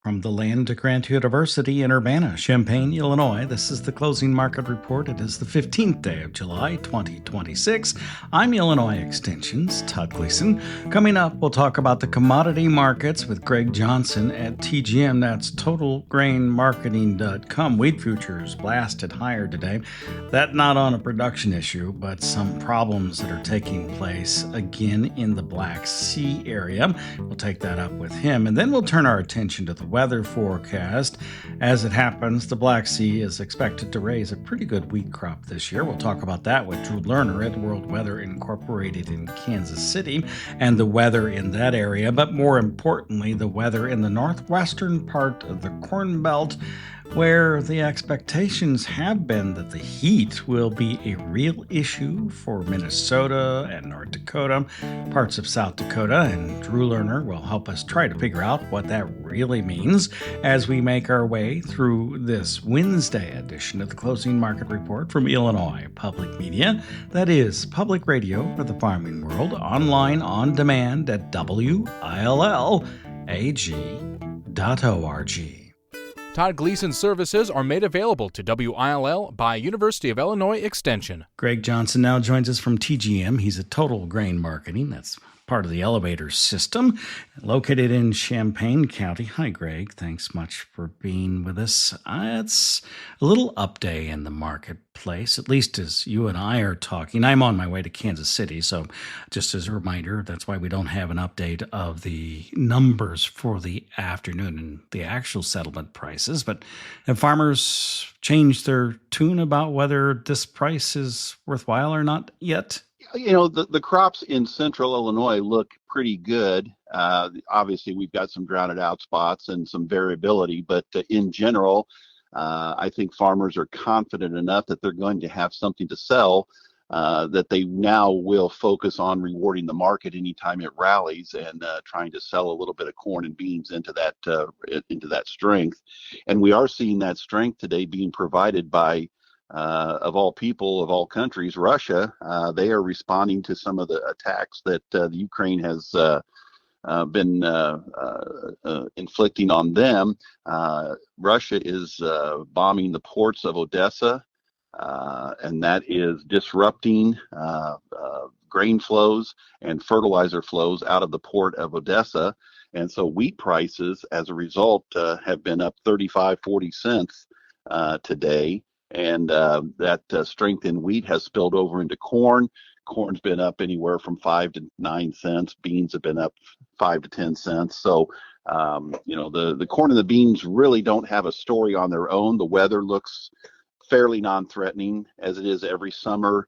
From the land to Grant University in Urbana-Champaign, Illinois, this is the Closing Market Report. It is the 15th day of July, 2026. I'm Illinois Extension's Todd Gleason. Coming up, we'll talk about the commodity markets with Greg Johnson at TGM. That's TotalGrainMarketing.com. Wheat futures blasted higher today. That not on a production issue, but some problems that are taking place again in the Black Sea area. We'll take that up with him, and then we'll turn our attention to the weather forecast. As it happens, the Black Sea is expected to raise a pretty good wheat crop this year. We'll talk about that with Drew Lerner at World Weather Incorporated in Kansas City and the weather in that area, but more importantly, the weather in the northwestern part of the Corn Belt, where the expectations have been that the heat will be a real issue for Minnesota and North Dakota, parts of South Dakota, and Drew Lerner will help us try to figure out what that really means as we make our way through this Wednesday edition of the Closing Market Report from Illinois Public Media. That is public radio for the farming world, online on demand at WILLAG.org. Todd Gleason services are made available to WILL by University of Illinois Extension. Greg Johnson now joins us from TGM. He's at Total Grain Marketing. That's part of the elevator system, located in Champaign County. Hi, Greg. Thanks much for being with us. It's a little up day in the marketplace, at least as you and I are talking. I'm on my way to Kansas City, so just as a reminder, that's why we don't have an update of the numbers for the afternoon and the actual settlement prices. But have farmers changed their tune about whether this price is worthwhile or not yet? You know, the crops in central Illinois look pretty good. Obviously, we've got some drowned out spots and some variability, but in general, I think farmers are confident enough that they're going to have something to sell, that they now will focus on rewarding the market anytime it rallies and trying to sell a little bit of corn and beans into that strength. And we are seeing that strength today being provided by of all people, of all countries, Russia. They are responding to some of the attacks that the Ukraine has been inflicting on them. Russia is bombing the ports of Odesa, and that is disrupting grain flows and fertilizer flows out of the port of Odesa. And so wheat prices, as a result, have been up 35, 40 cents today. And that strength in wheat has spilled over into corn. Corn's been up anywhere from 5 to 9 cents. Beans have been up 5 to 10 cents. So, the corn and the beans really don't have a story on their own. The weather looks fairly non-threatening, as it is every summer.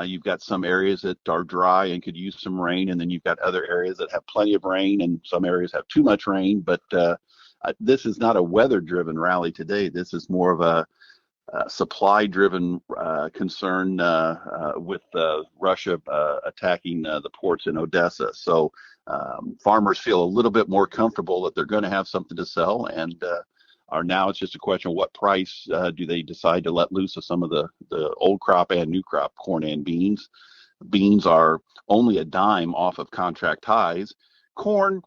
You've got some areas that are dry and could use some rain, and then you've got other areas that have plenty of rain, and some areas have too much rain. But this is not a weather-driven rally today. This is more of a supply-driven concern with Russia attacking the ports in Odesa. So farmers feel a little bit more comfortable that they're going to have something to sell, and now it's just a question of what price do they decide to let loose of some of the old crop and new crop corn and beans. Beans are only a dime off of contract highs. Corn,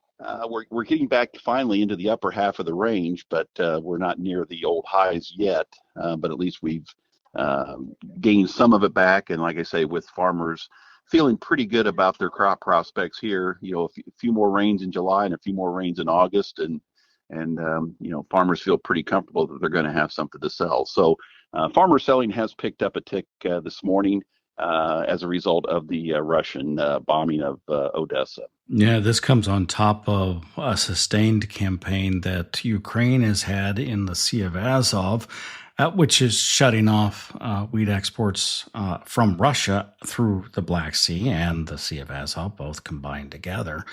we're getting back finally into the upper half of the range, but we're not near the old highs yet. But at least we've gained some of it back. And like I say, with farmers feeling pretty good about their crop prospects here, a few more rains in July and a few more rains in August, and farmers feel pretty comfortable that they're going to have something to sell. So farmer selling has picked up a tick this morning as a result of the Russian bombing of Odesa. Yeah, this comes on top of a sustained campaign that Ukraine has had in the Sea of Azov, which is shutting off wheat exports from Russia through the Black Sea and the Sea of Azov, both combined together.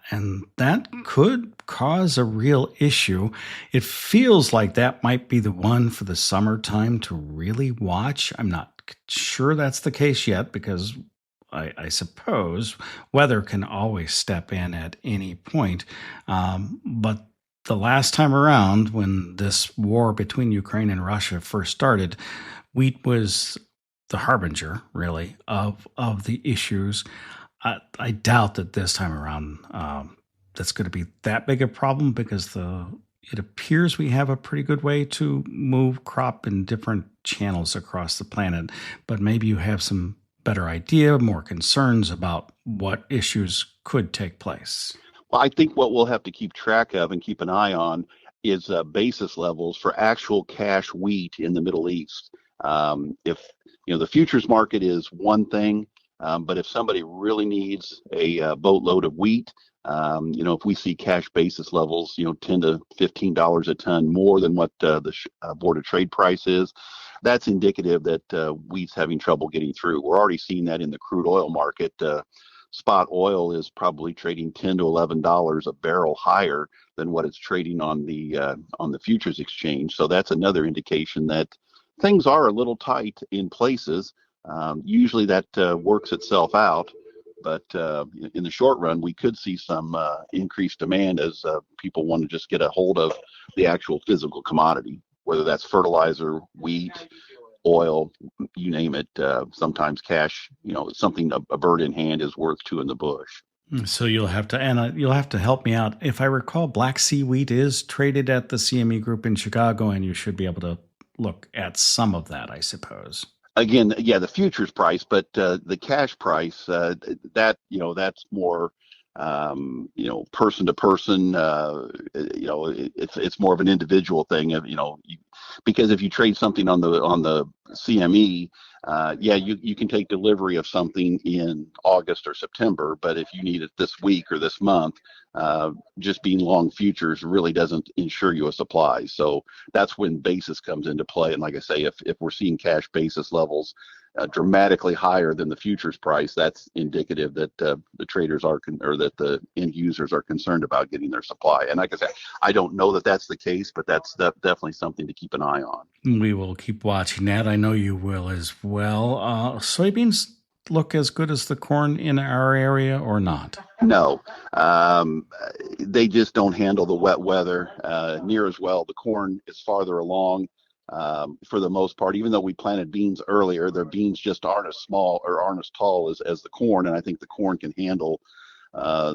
And that could cause a real issue. It feels like that might be the one for the summertime to really watch. I'm not sure that's the case yet, because I suppose weather can always step in at any point. But the last time around, when this war between Ukraine and Russia first started, wheat was the harbinger, really, of the issues. I doubt that this time around that's going to be that big a problem, because the it appears we have a pretty good way to move crop in different channels across the planet, but maybe you have some better idea, more concerns about what issues could take place. Well, I think what we'll have to keep track of and keep an eye on is basis levels for actual cash wheat in the Middle East. If the futures market is one thing, but if somebody really needs a boatload of wheat, if we see cash basis levels, $10 to $15 a ton more than what the Board of Trade price is, that's indicative that wheat's having trouble getting through. We're already seeing that in the crude oil market. Spot oil is probably trading $10 to $11 a barrel higher than what it's trading on the futures exchange. So that's another indication that things are a little tight in places. Usually that works itself out, but in the short run, we could see some increased demand as people want to just get a hold of the actual physical commodity, whether that's fertilizer, wheat, oil, you name it. Sometimes cash, something a bird in hand is worth two in the bush. So you'll have to help me out. If I recall, Black Sea wheat is traded at the CME Group in Chicago, and you should be able to look at some of that, I suppose. Again, yeah, the futures price, but the cash price, that's more, person to person. It's more of an individual thing. Because if you trade something on the CME, you can take delivery of something in August or September, but if you need it this week or this month, just being long futures really doesn't ensure you a supply. So that's when basis comes into play. And like I say, if we're seeing cash basis levels dramatically higher than the futures price, that's indicative that the traders or that the end users are concerned about getting their supply. And like I said, I don't know that that's the case, but that's definitely something to keep an eye on. We will keep watching that. I know you will as well. Soybeans look as good as the corn in our area or not? No, they just don't handle the wet weather near as well. The corn is farther along. For the most part, even though we planted beans earlier, their beans just aren't as small or aren't as tall as the corn. And I think the corn can handle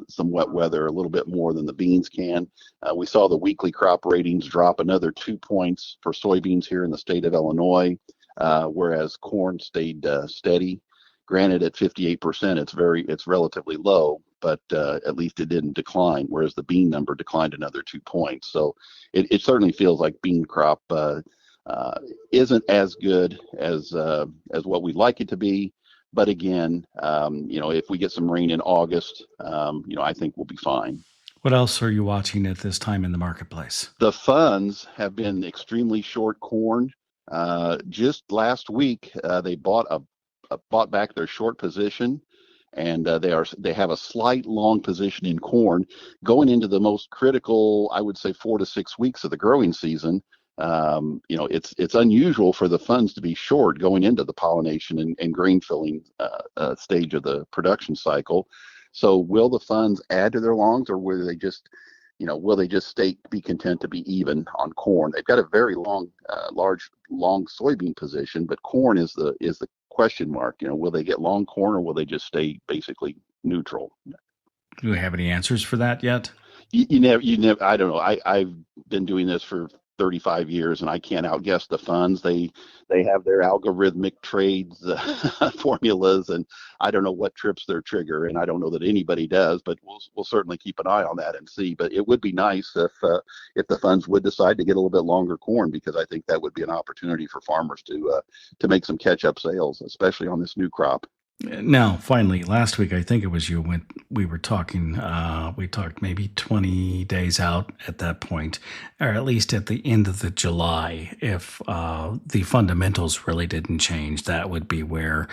some wet weather a little bit more than the beans can. We saw the weekly crop ratings drop another 2 points for soybeans here in the state of Illinois, whereas corn stayed steady. Granted, at 58%, it's relatively low, but at least it didn't decline, whereas the bean number declined another 2 points. So it certainly feels like bean crop isn't as good as what we'd like it to be. But again, if we get some rain in August, I think we'll be fine. What else are you watching at this time in the marketplace? The funds have been extremely short corn. Just last week, they bought back their short position, and they have a slight long position in corn going into the most critical, I would say, 4 to 6 weeks of the growing season. It's unusual for the funds to be short going into the pollination and grain filling stage of the production cycle. So will the funds add to their longs, or will they just be content to be even on corn? They've got a very long soybean position, but corn is the question mark. Will they get long corn, or will they just stay basically neutral? Do you have any answers for that yet? You never. I don't know. I've been doing this for 35 years, and I can't outguess the funds. They have their algorithmic trades formulas, and I don't know what trips their trigger, and I don't know that anybody does, but we'll certainly keep an eye on that and see. But it would be nice if the funds would decide to get a little bit longer corn, because I think that would be an opportunity for farmers to make some catch-up sales, especially on this new crop. Now, finally, last week, I think it was you when we were talking, we talked maybe 20 days out at that point, or at least at the end of the July. If the fundamentals really didn't change, that would be where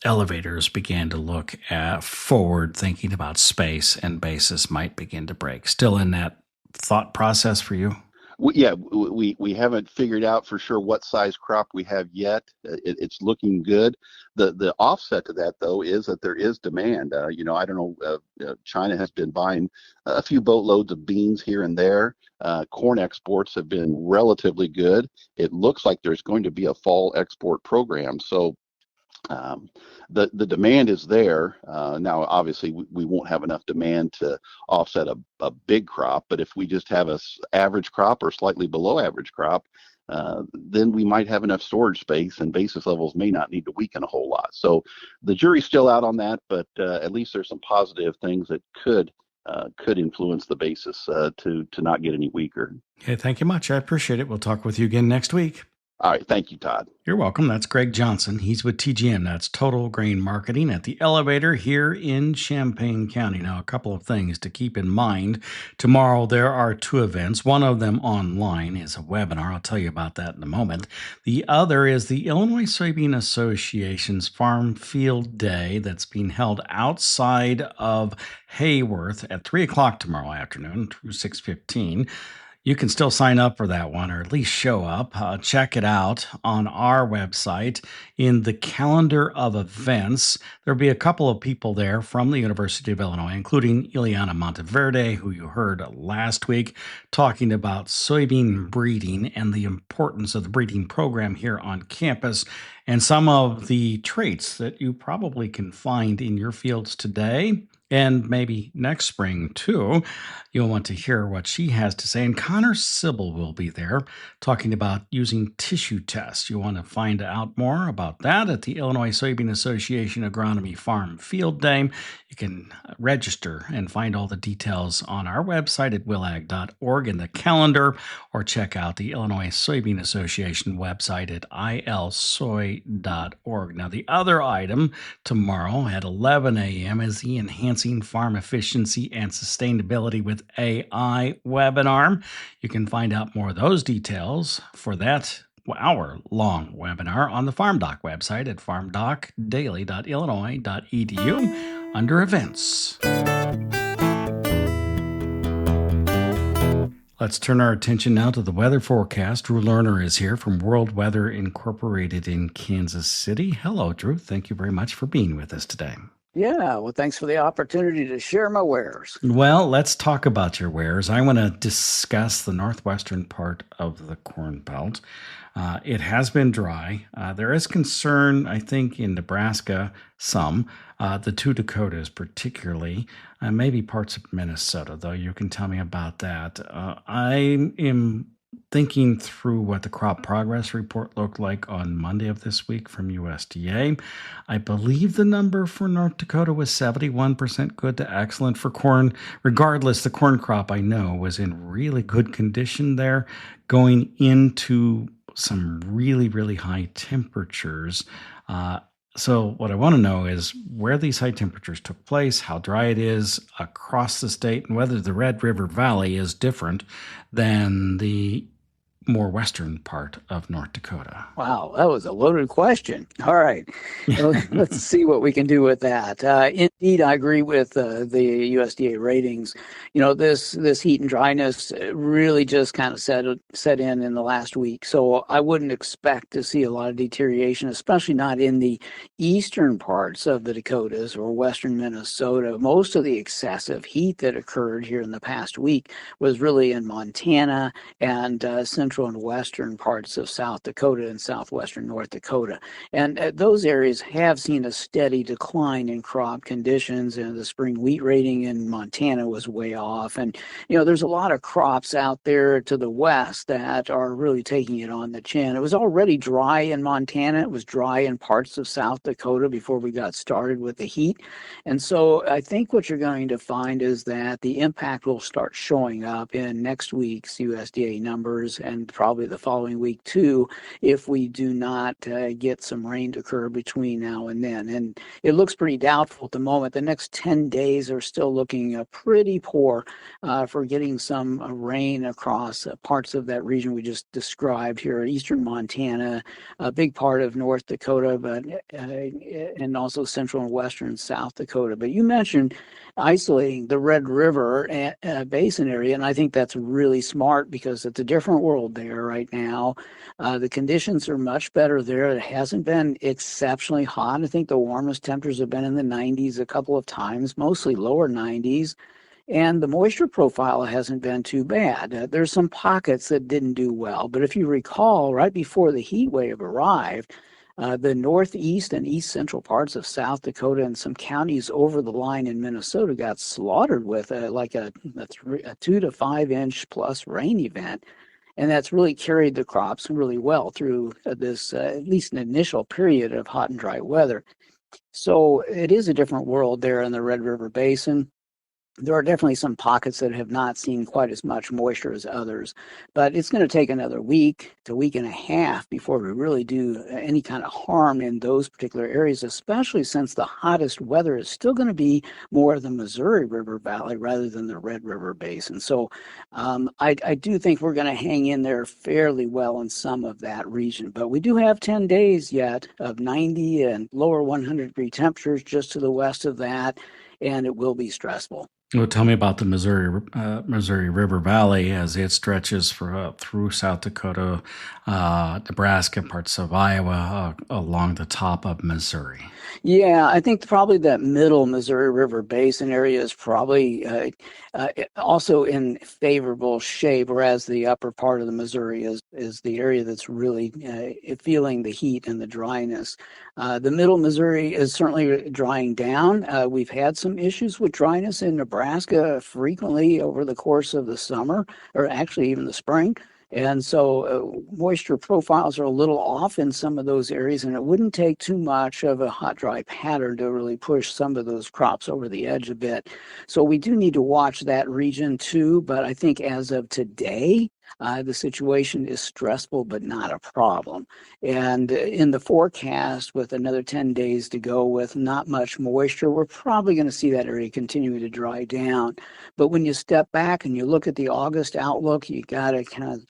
elevators began to look at forward, thinking about space, and basis might begin to break. Still in that thought process for you? We haven't figured out for sure what size crop we have yet. It's looking good. The offset to that, though, is that there is demand. I don't know. China has been buying a few boatloads of beans here and there. Corn exports have been relatively good. It looks like there's going to be a fall export program. So Um, the demand is there. Now, obviously, we won't have enough demand to offset a big crop, but if we just have a average crop or slightly below average crop, then we might have enough storage space and basis levels may not need to weaken a whole lot. So the jury's still out on that, but at least there's some positive things that could influence the basis to not get any weaker. Okay, thank you much. I appreciate it. We'll talk with you again next week. All right. Thank you, Todd. You're welcome. That's Greg Johnson. He's with TGM. That's Total Grain Marketing at the Elevator here in Champaign County. Now, a couple of things to keep in mind. Tomorrow, there are two events. One of them online is a webinar. I'll tell you about that in a moment. The other is the Illinois Soybean Association's Farm Field Day that's being held outside of Hayworth at 3 o'clock tomorrow afternoon through 6:15. You can still sign up for that one, or at least show up. Check it out on our website in the calendar of events. There'll be a couple of people there from the University of Illinois, including Ileana Monteverde, who you heard last week, talking about soybean breeding and the importance of the breeding program here on campus, and some of the traits that you probably can find in your fields today and maybe next spring too. You'll want to hear what she has to say. And Connor Sybil will be there talking about using tissue tests. You want to find out more about that at the Illinois Soybean Association Agronomy Farm Field Day. You can register and find all the details on our website at willag.org in the calendar, or check out the Illinois Soybean Association website at ilsoy.org. Now, the other item tomorrow at 11 a.m. is the Enhancing Farm Efficiency and Sustainability with AI webinar. You can find out more of those details for that hour-long webinar on the FarmDoc website at farmdocdaily.illinois.edu under events. Let's turn our attention now to the weather forecast. Drew Lerner is here from World Weather Incorporated in Kansas City. Hello, Drew. Thank you very much for being with us today. Yeah, well, thanks for the opportunity to share my wares. Well, let's talk about your wares. I want to discuss the northwestern part of the Corn Belt. It has been dry. There is concern, I think, in Nebraska, some, the two Dakotas particularly, maybe parts of Minnesota, though you can tell me about that. I am thinking through what the crop progress report looked like on Monday of this week from USDA. I believe the number for North Dakota was 71% good to excellent for corn. Regardless, the corn crop, I know, was in really good condition there going into some really, really high temperatures. So what I want to know is where these high temperatures took place, how dry it is across the state, and whether the Red River Valley is different than the more western part of North Dakota. Wow, that was a loaded question. All right, well, let's see what we can do with that. Indeed, I agree with the USDA ratings. You know, this heat and dryness really just kind of set in the last week. So I wouldn't expect to see a lot of deterioration, especially not in the eastern parts of the Dakotas or western Minnesota. Most of the excessive heat that occurred here in the past week was really in Montana and central and western parts of South Dakota and southwestern North Dakota. And those areas have seen a steady decline in crop conditions, and the spring wheat rating in Montana was way off. And, you know, there's a lot of crops out there to the west that are really taking it on the chin. It was already dry in Montana. It was dry in parts of South Dakota before we got started with the heat. And so I think what you're going to find is that the impact will start showing up in next week's USDA numbers and probably the following week too, if we do not get some rain to occur between now and then. And it looks pretty doubtful at the moment. The next 10 days are still looking pretty poor for getting some rain across parts of that region we just described here, eastern Montana, a big part of North Dakota, but and also central and western South Dakota. But you mentioned isolating the Red River Basin area, and I think that's really smart because it's a different world there right now. The conditions are much better there. It hasn't been exceptionally hot. I think the warmest temperatures have been in the 90s a couple of times, mostly lower 90s. And the moisture profile hasn't been too bad. There's some pockets that didn't do well. But if you recall, right before the heat wave arrived, The northeast and east central parts of South Dakota and some counties over the line in Minnesota got slaughtered with a 2 to 5 inch plus rain event. And that's really carried the crops really well through this, at least an initial period of hot and dry weather. So it is a different world there in the Red River Basin. There are definitely some pockets that have not seen quite as much moisture as others, but it's going to take another week to week and a half before we really do any kind of harm in those particular areas, especially since the hottest weather is still going to be more of the Missouri River Valley rather than the Red River Basin. So I do think we're going to hang in there fairly well in some of that region, but we do have 10 days yet of 90 and lower 100-degree temperatures just to the west of that, and it will be stressful. Well, tell me about the Missouri River Valley as it stretches through South Dakota, Nebraska, parts of Iowa, along the top of Missouri. Yeah, I think probably that middle Missouri River Basin area is probably also in favorable shape, whereas the upper part of the Missouri is the area that's really feeling the heat and the dryness. The middle Missouri is certainly drying down. We've had some issues with dryness in Nebraska frequently over the course of the summer, or actually even the spring. And so moisture profiles are a little off in some of those areas, and it wouldn't take too much of a hot, dry pattern to really push some of those crops over the edge a bit. So we do need to watch that region too, but I think as of today, the situation is stressful, but not a problem. And in the forecast, with another 10 days to go with not much moisture, we're probably going to see that area continuing to dry down. But when you step back and you look at the August outlook, you got to kind of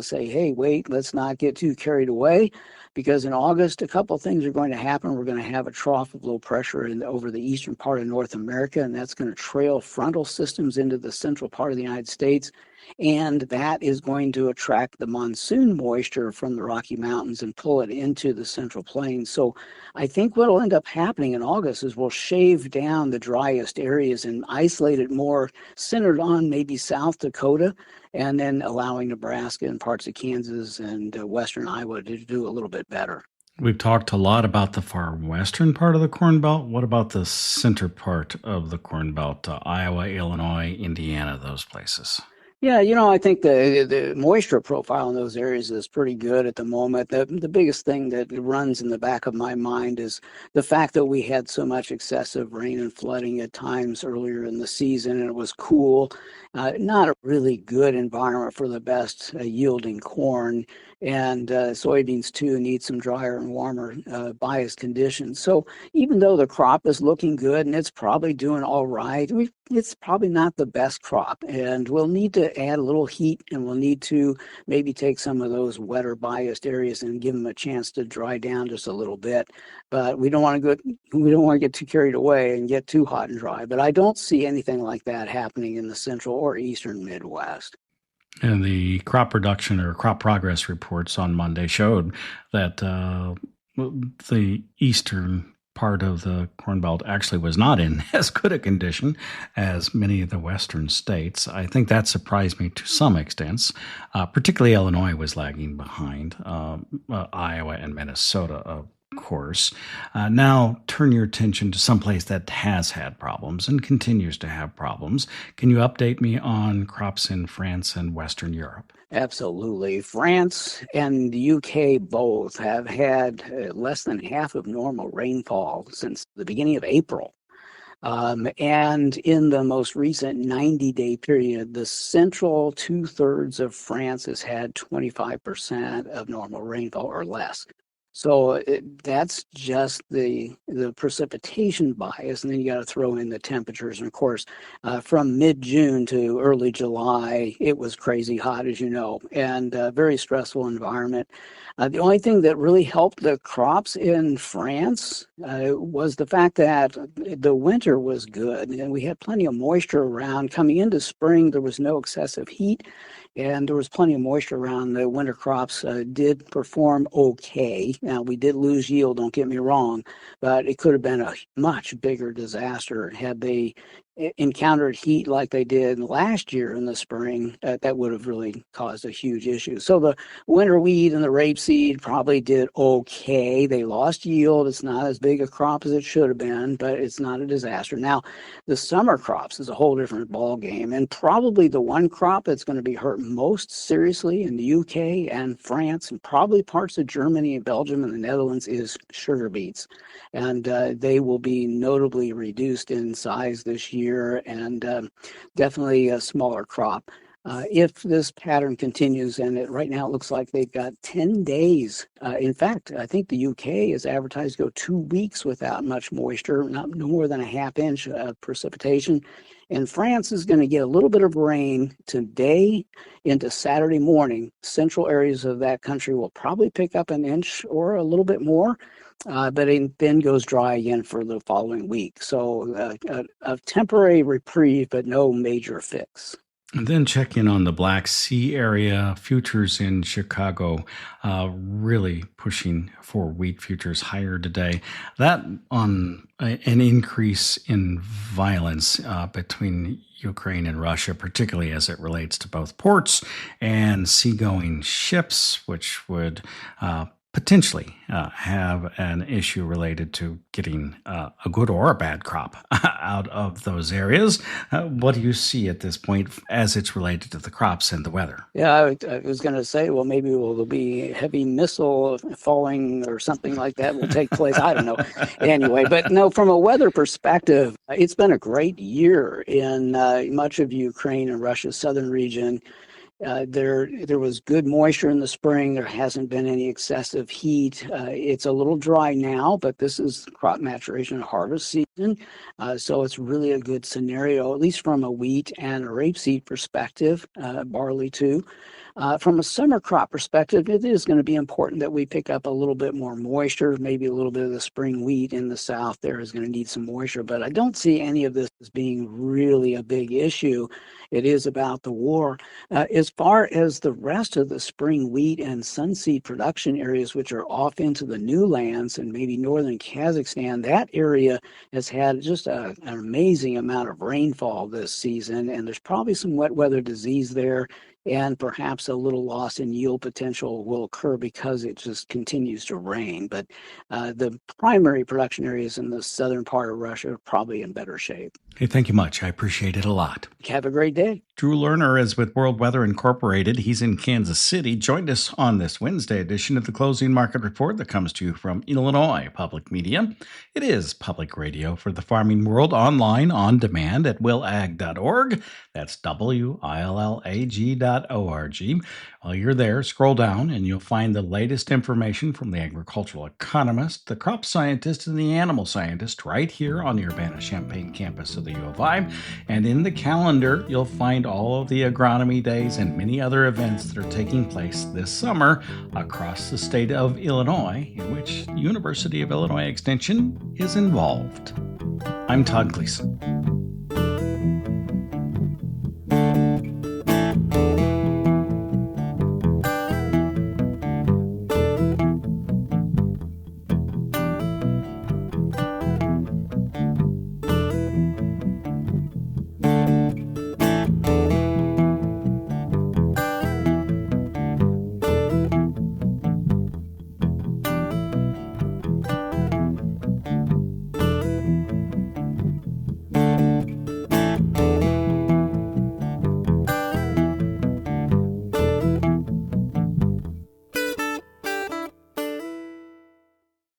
say, hey, wait, let's not get too carried away, because in August, a couple of things are going to happen. We're going to have a trough of low pressure over the eastern part of North America, and that's going to trail frontal systems into the central part of the United States. And that is going to attract the monsoon moisture from the Rocky Mountains and pull it into the Central Plains. So I think what will end up happening in August is we'll shave down the driest areas and isolate it more centered on maybe South Dakota, and then allowing Nebraska and parts of Kansas and western Iowa to do a little bit better. We've talked a lot about the far western part of the Corn Belt. What about the center part of the Corn Belt, Iowa, Illinois, Indiana, those places? Yeah, I think the moisture profile in those areas is pretty good at the moment. The biggest thing that runs in the back of my mind is the fact that we had so much excessive rain and flooding at times earlier in the season, and it was cool. Not a really good environment for the best yielding corn. And soybeans, too, need some drier and warmer bias conditions. So even though the crop is looking good and it's probably doing all right, it's probably not the best crop. And we'll need to add a little heat, and we'll need to maybe take some of those wetter biased areas and give them a chance to dry down just a little bit. But we don't want to get too carried away and get too hot and dry. But I don't see anything like that happening in the central or eastern Midwest. And the crop production or crop progress reports on Monday showed that the eastern part of the Corn Belt actually was not in as good a condition as many of the western states. I think that surprised me to some extent. Particularly Illinois was lagging behind Iowa and Minnesota, of course. Now turn your attention to someplace that has had problems and continues to have problems. Can you update me on crops in France and Western Europe? Absolutely. France and the UK both have had less than half of normal rainfall since the beginning of April. And in the most recent 90-day period, the central 2/3 of France has had 25% of normal rainfall or less. So that's just the precipitation bias, and then you got to throw in the temperatures. And of course, from mid-June to early July, it was crazy hot, as you know, and a very stressful environment. The only thing that really helped the crops in France was the fact that the winter was good, and we had plenty of moisture around. Coming into spring, there was no excessive heat, and there was plenty of moisture around. The winter crops did perform okay. Now, we did lose yield, don't get me wrong, but it could have been a much bigger disaster had they encountered heat like they did last year in the spring, that would have really caused a huge issue. So the winter wheat and the rapeseed probably did okay. They lost yield. It's not as big a crop as it should have been, but it's not a disaster. Now, the summer crops is a whole different ball game, and probably the one crop that's going to be hurt most seriously in the UK and France and probably parts of Germany and Belgium and the Netherlands is sugar beets. And they will be notably reduced in size this year and definitely a smaller crop. If this pattern continues, and right now it looks like they've got 10 days. In fact, I think the UK is advertised to go 2 weeks without much moisture, no more than a half inch of precipitation. And France is going to get a little bit of rain today into Saturday morning. Central areas of that country will probably pick up an inch or a little bit more. But it then goes dry again for the following week. So a temporary reprieve, but no major fix. And then check in on the Black Sea area. Futures in Chicago really pushing for wheat futures higher today. That on an increase in violence between Ukraine and Russia, particularly as it relates to both ports and seagoing ships, which would potentially have an issue related to getting a good or a bad crop out of those areas. What do you see at this point as it's related to the crops and the weather? Yeah, I was going to say, well, maybe there'll be heavy missile falling or something like that will take place. I don't know. Anyway, but no, from a weather perspective, it's been a great year in much of Ukraine and Russia's southern region. There was good moisture in the spring. There hasn't been any excessive heat. It's a little dry now, but this is crop maturation and harvest season. So it's really a good scenario, at least from a wheat and a rapeseed perspective, barley too. From a summer crop perspective, it is going to be important that we pick up a little bit more moisture. Maybe a little bit of the spring wheat in the south there is going to need some moisture, but I don't see any of this as being really a big issue. It is about the war. As far as the rest of the spring wheat and sunseed production areas, which are off into the new lands and maybe northern Kazakhstan, that area has had just an amazing amount of rainfall this season, and there's probably some wet weather disease there, and perhaps a little loss in yield potential will occur because it just continues to rain. But the primary production areas in the southern part of Russia are probably in better shape. Hey, thank you much. I appreciate it a lot. Have a great day. Drew Lerner is with World Weather Incorporated. He's in Kansas City. Joined us on this Wednesday edition of the Closing Market Report that comes to you from Illinois Public Media. It is public radio for the farming world, online, on demand at willag.org. That's willag.org. While you're there, scroll down and you'll find the latest information from the agricultural economist, the crop scientist, and the animal scientist right here on the Urbana-Champaign campus of the U of I. And in the calendar, you'll find all of the agronomy days and many other events that are taking place this summer across the state of Illinois, in which the University of Illinois Extension is involved. I'm Todd Gleason.